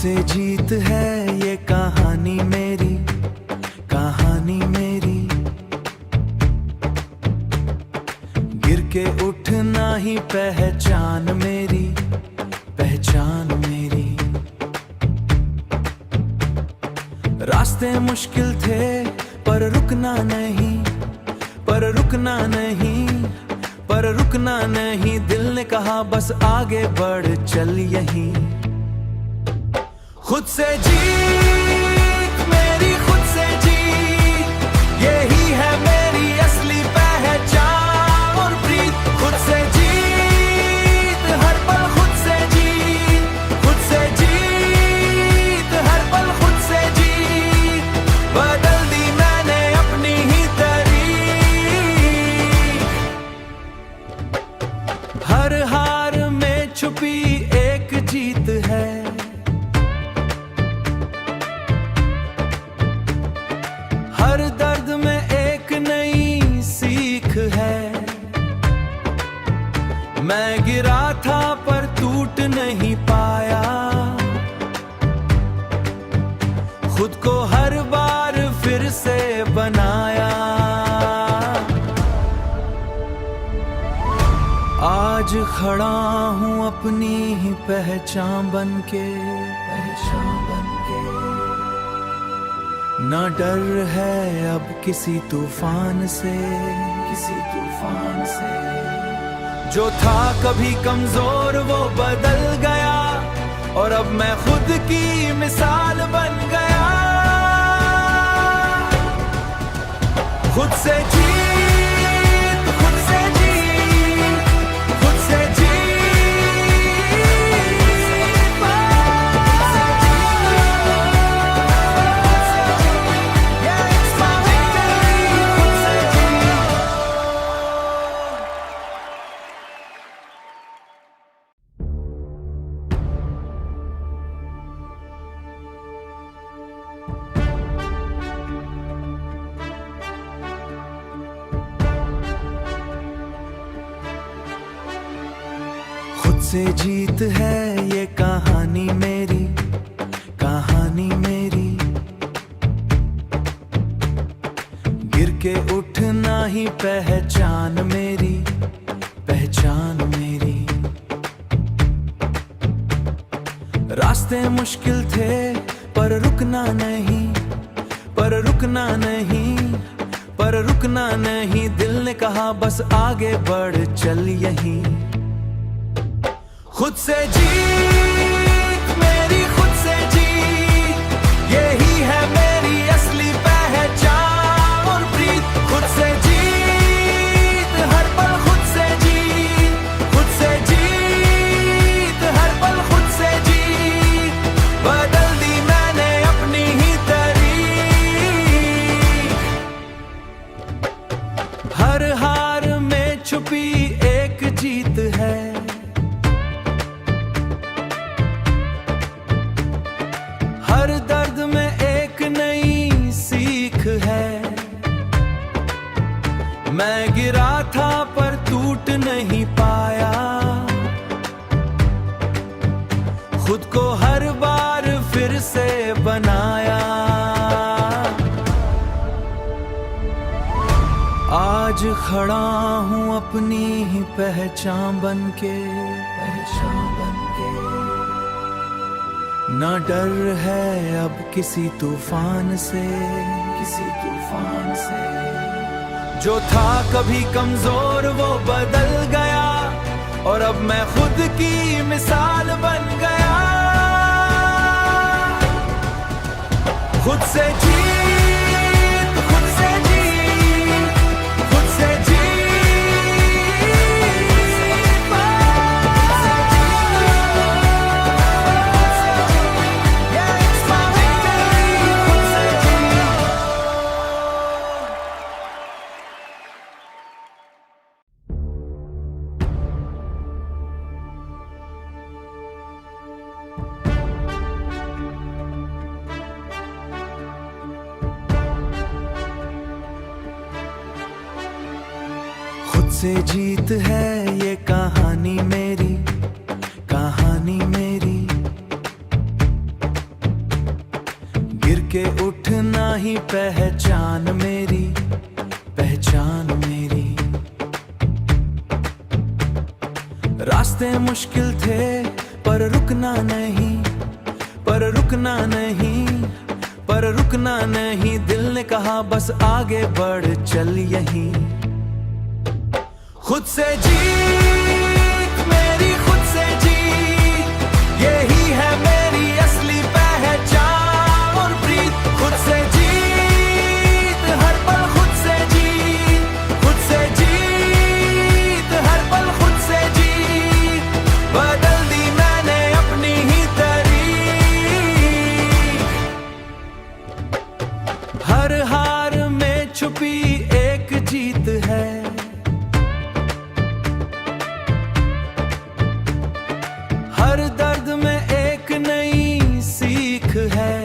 से जीत है ये कहानी मेरी, कहानी मेरी। गिर के उठना ही पहचान मेरी, पहचान मेरी। रास्ते मुश्किल थे पर रुकना नहीं, पर रुकना नहीं, पर रुकना नहीं। दिल ने कहा बस आगे बढ़ चल यहीं। खुद से जीत मेरी, खुद से जीत, यही है मेरी असली पहचान और प्रीत। खुद से जीत हर पल, खुद से जीत, खुद से जीत हर पल, खुद से जीत। बदल दी मैंने अपनी ही तरीक। हर हार में छुपी एक जीत है, हर दर्द में एक नई सीख है। मैं गिरा था पर टूट नहीं पाया, खुद को हर बार फिर से बनाया। आज खड़ा हूँ अपनी ही पहचान बनके, पहचान बनके। ना डर है अब किसी तूफान से, किसी तूफान से। जो था कभी कमजोर वो बदल गया और अब मैं खुद की मिसाल बन गया। खुद से जीत, खुद से जीत, खुद से जीत। खुद से जीत है ये कहानी मेरी, कहानी मेरी। गिर के उठना ही पहचान मेरी, पहचान मेरी। रास्ते मुश्किल थे पर रुकना नहीं, पर रुकना नहीं, पर रुकना नहीं। दिल ने कहा बस आगे बढ़ चल यहीं। खुद से जीत मेरी, खुद से जीत, यही है मेरी असली पहचान और प्रीत। खुद से जीत हर पल, खुद से जीत, खुद से जीत हर पल, खुद से जीत। बदल दी मैंने अपनी ही तरीक। हर हार में छुपी एक जीत है, हर दर्द में एक नई सीख है। मैं गिरा था पर टूट नहीं पाया, खुद को हर बार फिर से बनाया। आज खड़ा हूँ अपनी ही पहचान बनके, पहचान बनके। ना डर है अब किसी तूफान से, किसी तूफान से। जो था कभी कमजोर वो बदल गया और अब मैं खुद की मिसाल बन गया। खुद से जीत, खुद से जीत, खुद से जीत। खुद से जीत है ये कहानी मेरी, कहानी मेरी। के उठना ही पहचान मेरी, पहचान मेरी। रास्ते मुश्किल थे पर रुकना नहीं, पर रुकना नहीं, पर रुकना नहीं। दिल ने कहा बस आगे बढ़ चल यहीं। खुद से जीत मेरी, खुद से जीत, यही है मेरी असली पहचान और प्रीत। खुद से जीत हर पल, खुद से जीत, खुद से जीत हर पल, खुद से जीत। बदल दी मैंने अपनी ही तारीख। हर हार में छुपी एक जीत है, हर दर्द में एक नई सीख है।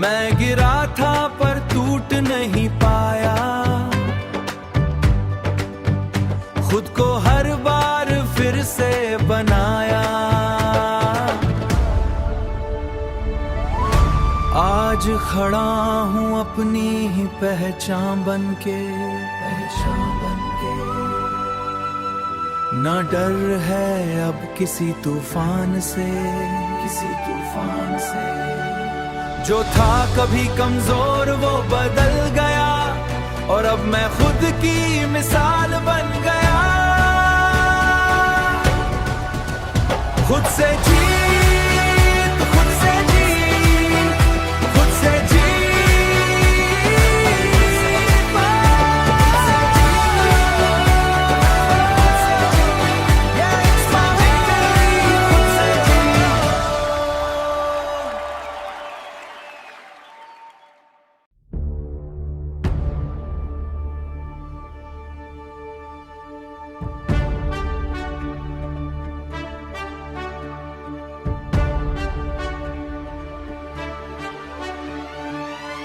मैं गिरा था पर टूट नहीं पाया, खुद को हर बार फिर से बनाया। आज खड़ा हूँ अपनी ही पहचान बनके, पहचान बनके। ना डर है अब किसी तूफान से, किसी तूफान से। जो था कभी कमजोर वो बदल गया, और अब मैं खुद की मिसाल बन गया। खुद से जीत, खुद से जीत, खुद से जीत।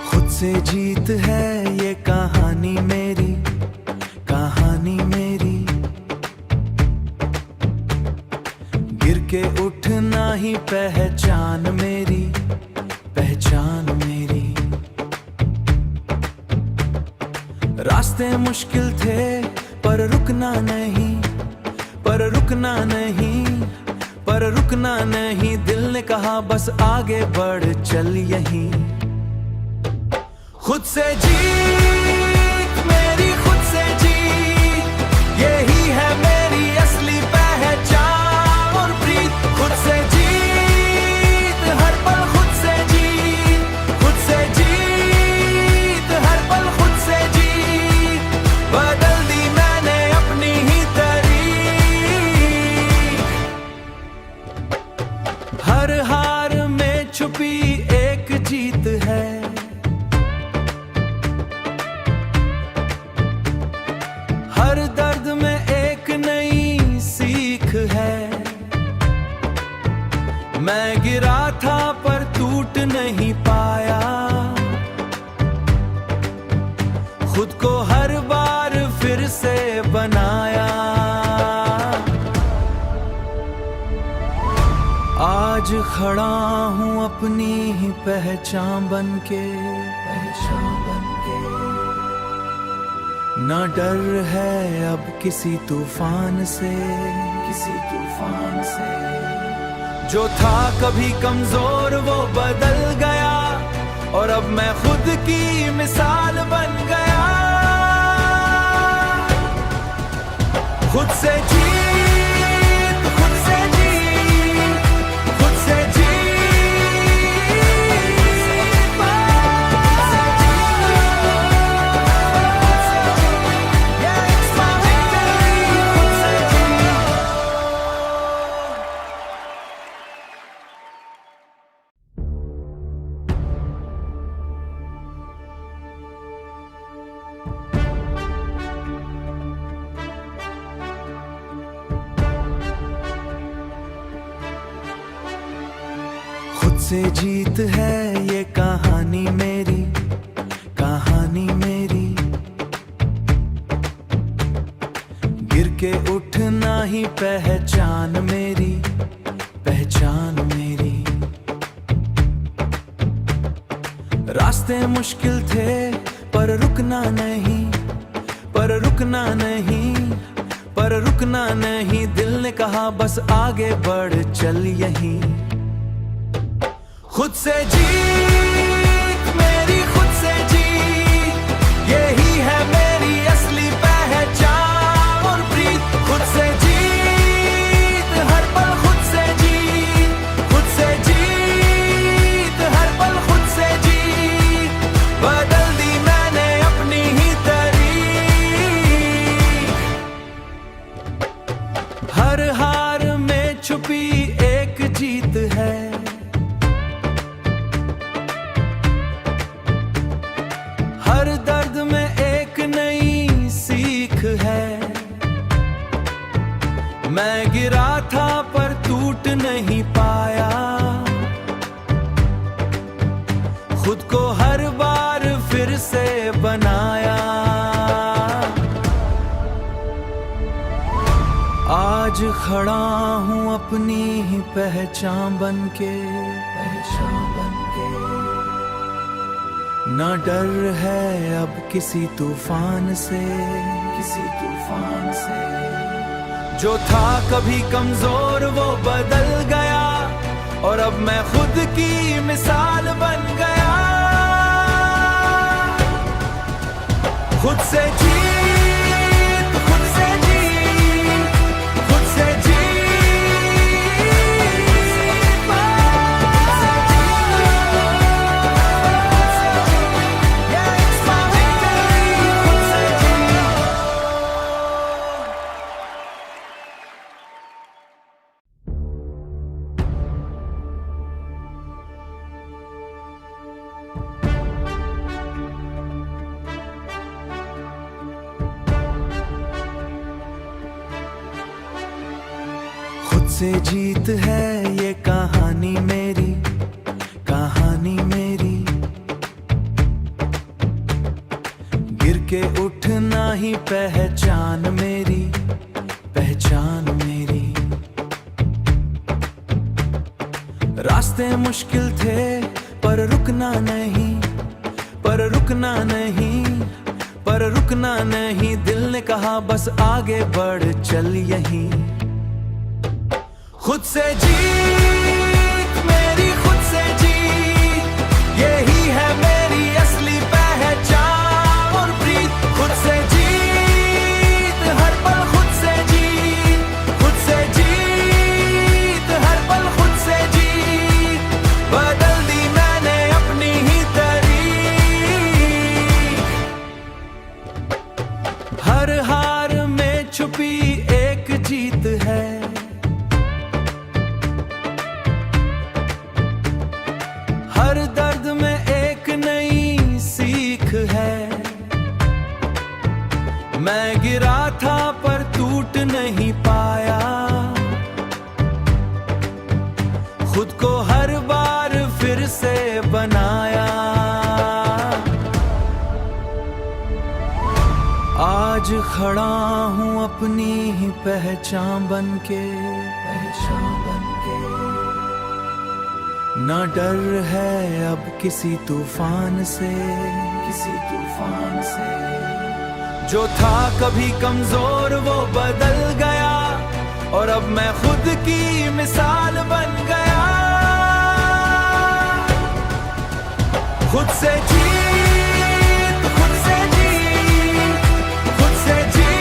खुद से जीत है ये कहानी मेरी, कहानी मेरी। गिर के उठना ही पहचान मेरी, पहचान मेरी। रास्ते मुश्किल थे पर रुकना नहीं, पर रुकना नहीं, पर रुकना नहीं। दिल ने कहा बस आगे बढ़ चल यहीं। खुद से जीत मेरी, खुद से जीत, यही है मेरी असली पहचान और प्रीत। खुद से जीत हर पल, खुद से जीत, खुद से जीत हर पल, खुद से जीत। बदल दी मैंने अपनी ही तारीख। हर हार में छुपी एक जीत है, हर दर्द में एक नई सीख है। मैं गिरा था पर टूट नहीं पाया, खुद को हर बार फिर से बनाया। आज खड़ा हूँ अपनी ही पहचान बनके, पहचान बनके। ना डर है अब किसी तूफान से, किसी तूफान से। जो था कभी कमजोर वो बदल गया, और अब मैं खुद की मिसाल बन गया। खुद से जीत, खुद से जीत, खुद से जीत। खुद से जीत है ये कहानी मेरी, कहानी मेरी। गिर के उठना ही पहचान मेरी, पहचान मेरी। रास्ते मुश्किल थे पर रुकना नहीं, पर रुकना नहीं, पर रुकना नहीं। दिल ने कहा बस आगे बढ़ चल यहीं। खुद से जीत मेरी, खुद से जीत, यही है मेरी असली पहचान और प्रीत। खुद से जीत हर पल, खुद से जीत, खुद से जीत हर पल, खुद से जीत। बदल दी मैंने अपनी ही तारीख। हर हार में छुपी एक जीत है, हर दर्द में एक नई सीख है। मैं गिरा था पर टूट नहीं पाया, खुद को हर बार फिर से बनाया। आज खड़ा हूँ अपनी ही पहचान बनके, पहचान बनके। ना डर है अब किसी तूफान से, किसी तूफान से। जो था कभी कमजोर वो बदल गया और अब मैं खुद की मिसाल बन गया। खुद से जीत, खुद से जीत, खुद से जीत। खुद से जीत है ये कहानी मेरी, कहानी मेरी। गिर के उठना ही पहचान मेरी, पहचान मेरी। रास्ते मुश्किल थे पर रुकना नहीं, पर रुकना नहीं, पर रुकना नहीं। दिल ने कहा बस आगे बढ़ चल यहीं। खुद से जीत मेरी, खुद से जीत, यही है मेरी असली पहचान और प्रीत। खुद से जीत हर पल, खुद से जीत, खुद से जीत हर पल, खुद से जीत। बदल दी मैंने अपनी ही तारीख। हर हार में छुपी एक जीत है, हर दर्द में एक नई सीख है। मैं गिरा था पर टूट नहीं पाया, खुद को हर बार फिर से बनाया। आज खड़ा हूँ अपनी ही पहचान बनके, पहचान बनके। ना डर है अब किसी तूफान से, किसी तूफान से। जो था कभी कमजोर वो बदल गया और अब मैं खुद की मिसाल बन गया। खुद से जीत, खुद से जीत, खुद से जीत।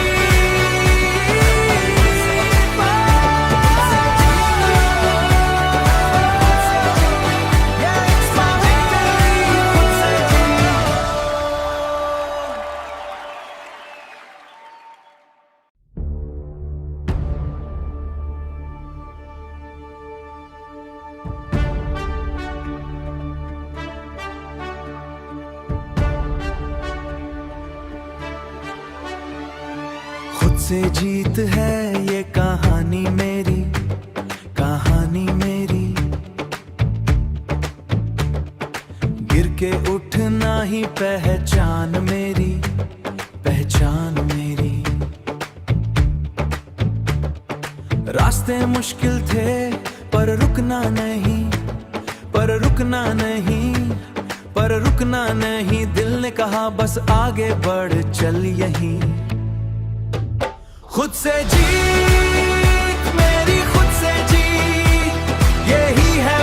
खुद से जीत है ये कहानी मेरी, कहानी मेरी। गिर के उठना ही पहचान मेरी, पहचान मेरी। रास्ते मुश्किल थे पर रुकना नहीं, पर रुकना नहीं, पर रुकना नहीं दिल ने कहा बस आगे बढ़ चल यहीं। खुद से जीत मेरी खुद से जीत, यही है